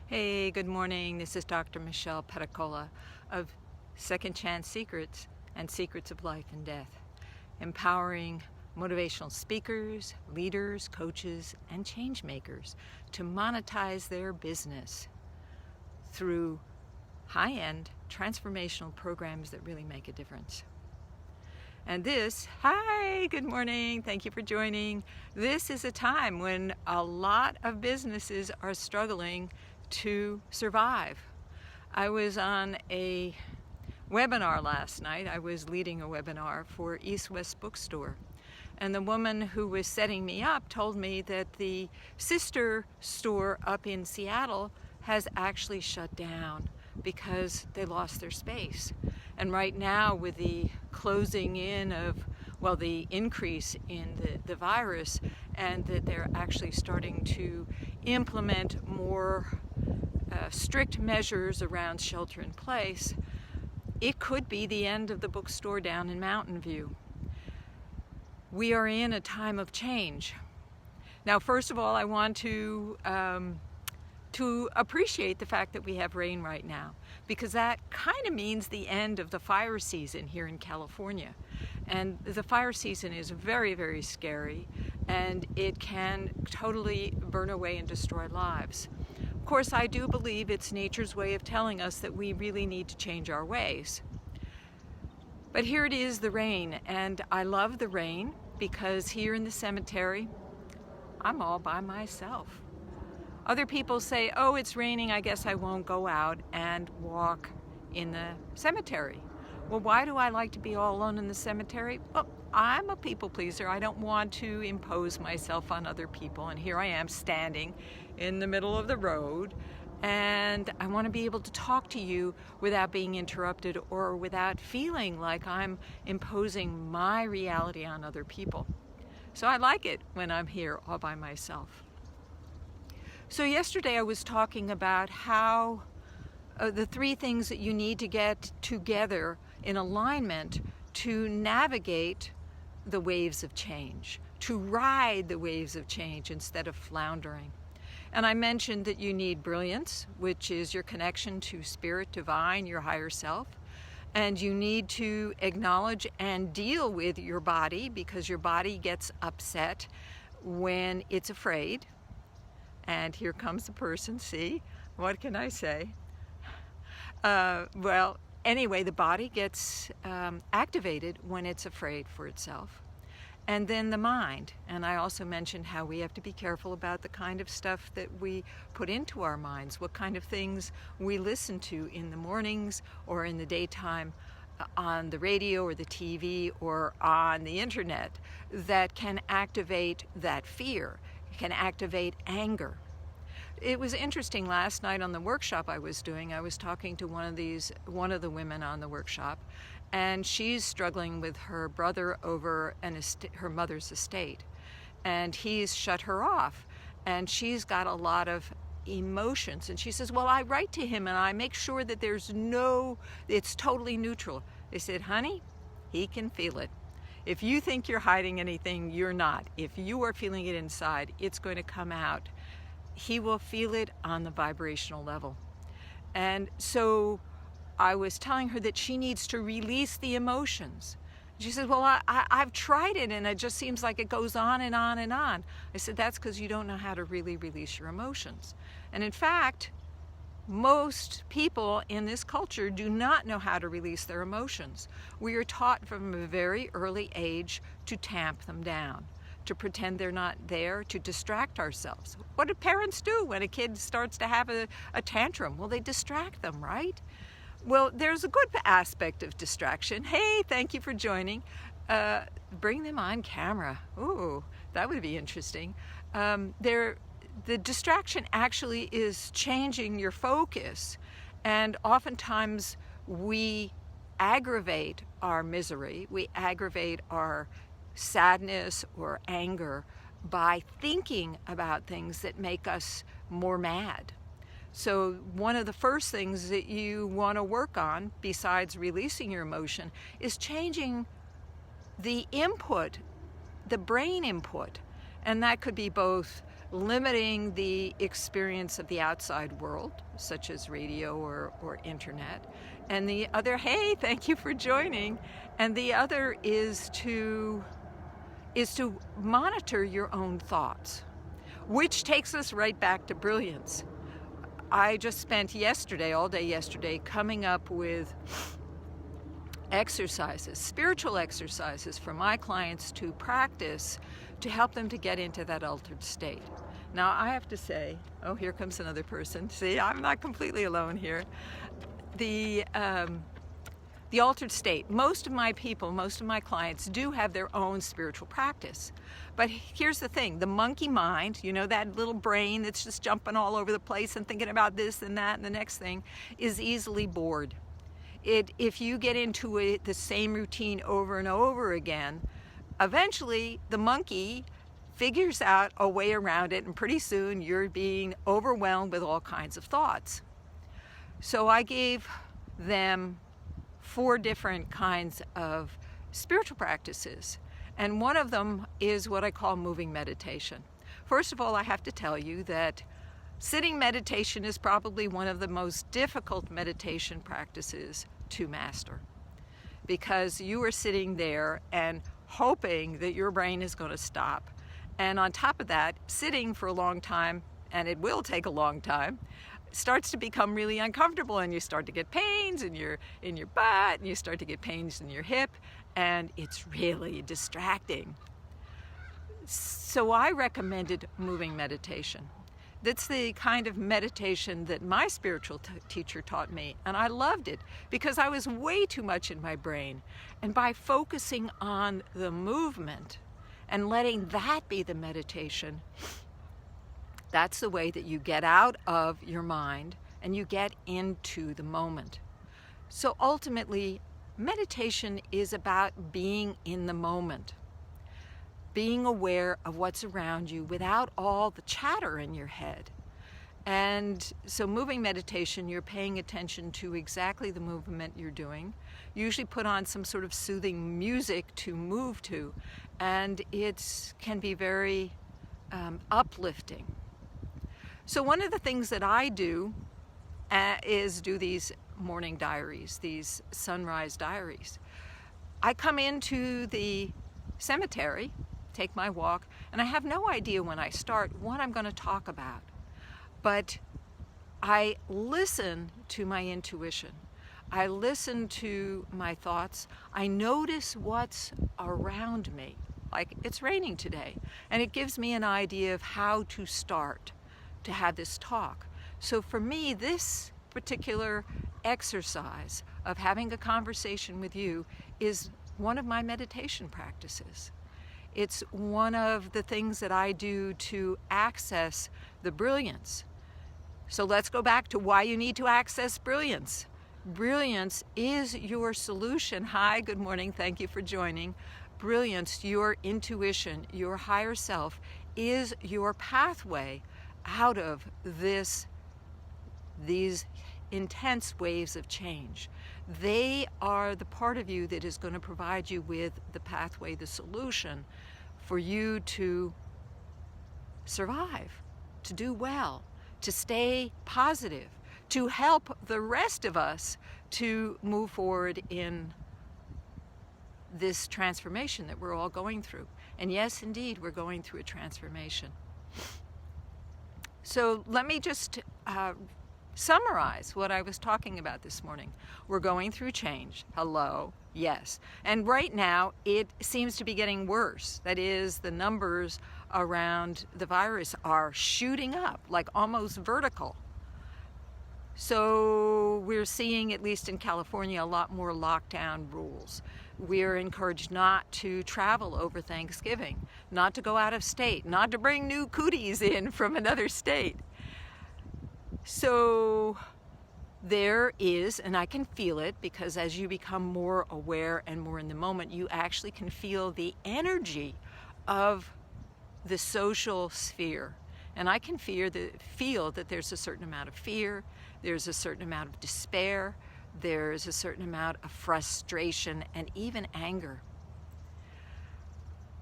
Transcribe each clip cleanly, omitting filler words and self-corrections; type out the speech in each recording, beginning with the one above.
Hey, good morning. This is Dr. Michelle Petacola of Second Chance Secrets and Secrets of Life and Death, empowering motivational speakers, leaders, coaches, and change makers to monetize their business through high-end transformational programs that really make a difference. And hi, good morning, thank you for joining. This is a time when a lot of businesses are struggling to survive. I was on a webinar last night. I was leading a webinar for East-West Bookstore. And the woman who was setting me up told me that the sister store up in Seattle has actually shut down because they lost their space. And right now, with the closing in of, the increase in the virus, and that they're actually starting to implement more strict measures around shelter in place, it could be the end of the bookstore down in Mountain View. We are in a time of change. Now, first of all, I want to appreciate the fact that we have rain right now, because that kind of means the end of the fire season here in California. And the fire season is very, very scary, and it can totally burn away and destroy lives. Of course, I do believe it's nature's way of telling us that we really need to change our ways. But here it is, the rain, and I love the rain because here in the cemetery, I'm all by myself. Other people say, oh, it's raining, I guess I won't go out and walk in the cemetery. Well, why do I like to be all alone in the cemetery? Well, I'm a people pleaser. I don't want to impose myself on other people. And here I am standing in the middle of the road, and I want to be able to talk to you without being interrupted or without feeling like I'm imposing my reality on other people. So I like it when I'm here all by myself. So yesterday I was talking about how the three things that you need to get together in alignment to navigate the waves of change, to ride the waves of change instead of floundering. And I mentioned that you need brilliance, which is your connection to spirit, divine, your higher self. And you need to acknowledge and deal with your body, because your body gets upset when it's afraid. And here comes the person, see? What can I say? Anyway, the body gets activated when it's afraid for itself. And then the mind. And I also mentioned how we have to be careful about the kind of stuff that we put into our minds, what kind of things we listen to in the mornings or in the daytime on the radio or the TV or on the internet that can activate that fear, can activate anger. It was interesting last night on the workshop I was doing. I was talking to one of the women on the workshop, and she's struggling with her brother over her mother's estate, and he's shut her off, and she's got a lot of emotions. And she says, well, I write to him and I make sure that it's totally neutral. They said, honey, he can feel it. If you think you're hiding anything, you're not. If you are feeling it inside, it's going to come out. He will feel it on the vibrational level. And so I was telling her that she needs to release the emotions. She said, well, I've tried it and it just seems like it goes on and on and on. I said, that's because you don't know how to really release your emotions. And in fact, most people in this culture do not know how to release their emotions. We are taught from a very early age to tamp them down, to pretend they're not there, to distract ourselves. What do parents do when a kid starts to have a tantrum? Well, they distract them, right? Well, there's a good aspect of distraction. Hey, thank you for joining. Bring them on camera. Ooh, that would be interesting. The distraction actually is changing your focus, and oftentimes we aggravate our misery, we aggravate our sadness or anger by thinking about things that make us more mad. So one of the first things that you want to work on, besides releasing your emotion, is changing the input, the brain input. And that could be both limiting the experience of the outside world, such as radio or internet. And the other, hey, thank you for joining. And the other is to monitor your own thoughts, which takes us right back to brilliance. I just spent all day yesterday, coming up with exercises, spiritual exercises for my clients to practice to help them to get into that altered state. Now, I have to say, oh, here comes another person. See, I'm not completely alone here. The altered state. Most of my clients do have their own spiritual practice. But here's the thing, the monkey mind, that little brain that's just jumping all over the place and thinking about this and that and the next thing, is easily bored. If you get into the same routine over and over again, eventually the monkey figures out a way around it, and pretty soon you're being overwhelmed with all kinds of thoughts. So I gave them 4 different kinds of spiritual practices, and one of them is what I call moving meditation. First of all, I have to tell you that sitting meditation is probably one of the most difficult meditation practices to master, because you are sitting there and hoping that your brain is going to stop. And on top of that, sitting for a long time, and it will take a long time, starts to become really uncomfortable, and you start to get pains in your butt, and you start to get pains in your hip, and it's really distracting. So I recommended moving meditation. That's the kind of meditation that my spiritual teacher taught me, and I loved it because I was way too much in my brain. And by focusing on the movement and letting that be the meditation, that's the way that you get out of your mind and you get into the moment. So ultimately, meditation is about being in the moment, being aware of what's around you without all the chatter in your head. And so moving meditation, you're paying attention to exactly the movement you're doing. You usually put on some sort of soothing music to move to, and it can be very uplifting. So one of the things that I do is do these morning diaries, these sunrise diaries. I come into the cemetery, take my walk, and I have no idea when I start what I'm going to talk about. But I listen to my intuition. I listen to my thoughts. I notice what's around me. Like, it's raining today, and it gives me an idea of how to start to have this talk. So for me, this particular exercise of having a conversation with you is one of my meditation practices. It's one of the things that I do to access the brilliance. So let's go back to why you need to access brilliance. Brilliance is your solution. Hi, good morning, thank you for joining. Brilliance, your intuition, your higher self, is your pathway out of these intense waves of change. They are the part of you that is going to provide you with the pathway, the solution for you to survive, to do well, to stay positive, to help the rest of us to move forward in this transformation that we're all going through. And yes, indeed, we're going through a transformation. So let me just summarize what I was talking about this morning. We're going through change. Hello, yes. And right now, it seems to be getting worse. That is, the numbers around the virus are shooting up, like almost vertical. So we're seeing, at least in California, a lot more lockdown rules. We're encouraged not to travel over Thanksgiving, not to go out of state, not to bring new cooties in from another state. So there is, and I can feel it, because as you become more aware and more in the moment, you actually can feel the energy of the social sphere. And I can feel that there's a certain amount of fear, there's a certain amount of despair, there's a certain amount of frustration and even anger.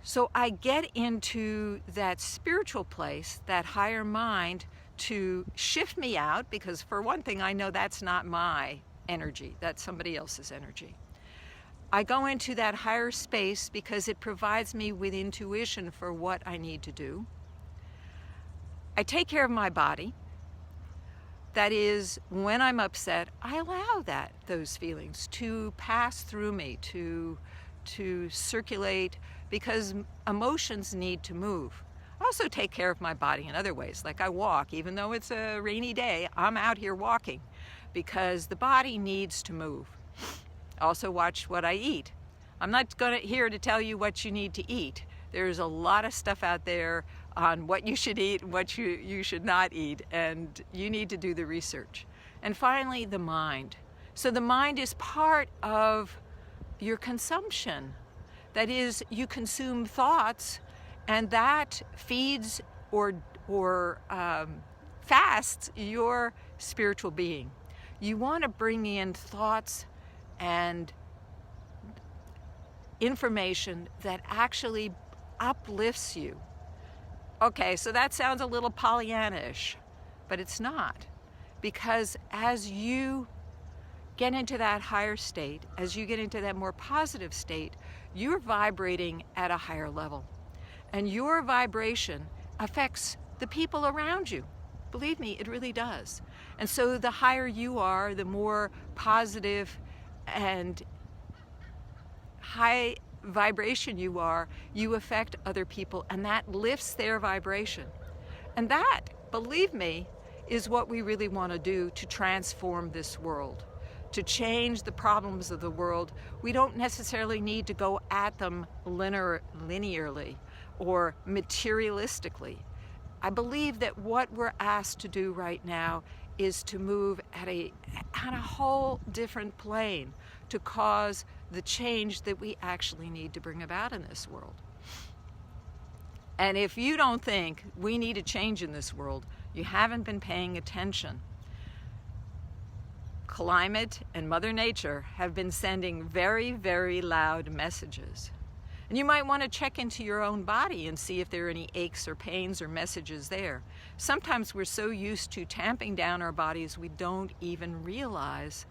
So I get into that spiritual place, that higher mind, to shift me out, because for one thing, I know that's not my energy, that's somebody else's energy. I go into that higher space because it provides me with intuition for what I need to do. I take care of my body. That is, when I'm upset, I allow those feelings to pass through me, to circulate, because emotions need to move. I also take care of my body in other ways, like I walk. Even though it's a rainy day, I'm out here walking because the body needs to move. I also watch what I eat. I'm not here to tell you what you need to eat. There's a lot of stuff out there on what you should eat and what you should not eat, and you need to do the research. And finally, the mind. So the mind is part of your consumption. That is, you consume thoughts, and that feeds or fasts your spiritual being. You want to bring in thoughts and information that actually uplifts you. Okay, so that sounds a little Pollyanna-ish, but it's not. Because as you get into that higher state, as you get into that more positive state, you're vibrating at a higher level. And your vibration affects the people around you. Believe me, it really does. And so the higher you are, the more positive and high vibration you are, you affect other people, and that lifts their vibration. And that, believe me, is what we really want to do to transform this world, to change the problems of the world. We don't necessarily need to go at them linearly or materialistically. I believe that what we're asked to do right now is to move at a whole different plane to cause the change that we actually need to bring about in this world. And if you don't think we need a change in this world, you haven't been paying attention. Climate and Mother Nature have been sending very, very loud messages. And you might want to check into your own body and see if there are any aches or pains or messages there. Sometimes we're so used to tamping down our bodies, we don't even realize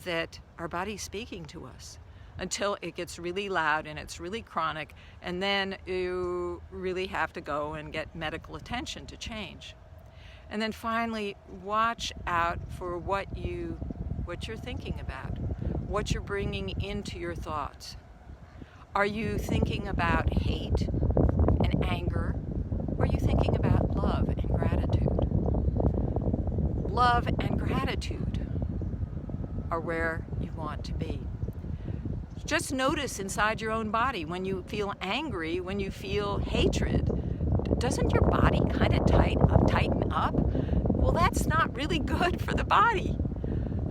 that our body's speaking to us until it gets really loud and it's really chronic, and then you really have to go and get medical attention to change. And then finally, watch out for what you're thinking about, what you're bringing into your thoughts. Are you thinking about hate and anger? Or are you thinking about love and gratitude? Love and gratitude are where you want to be. Just notice inside your own body when you feel angry, when you feel hatred. Doesn't your body kind of tighten up? Well, that's not really good for the body.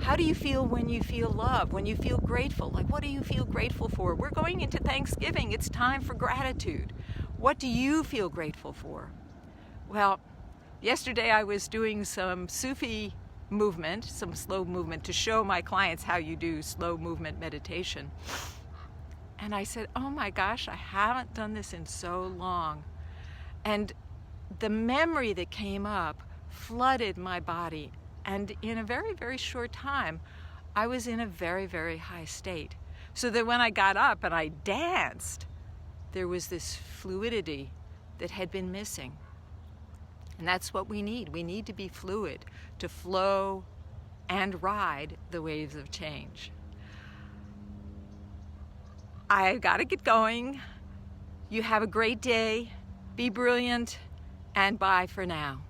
How do you feel when you feel love, when you feel grateful? Like, what do you feel grateful for? We're going into Thanksgiving. It's time for gratitude. What do you feel grateful for? Well, yesterday I was doing some Sufi movement, some slow movement, to show my clients how you do slow movement meditation. And I said, oh my gosh, I haven't done this in so long. And the memory that came up flooded my body. And in a very, very short time, I was in a very, very high state. So that when I got up and I danced, there was this fluidity that had been missing. And that's what we need. We need to be fluid, to flow and ride the waves of change. I've got to get going. You have a great day. Be brilliant, and bye for now.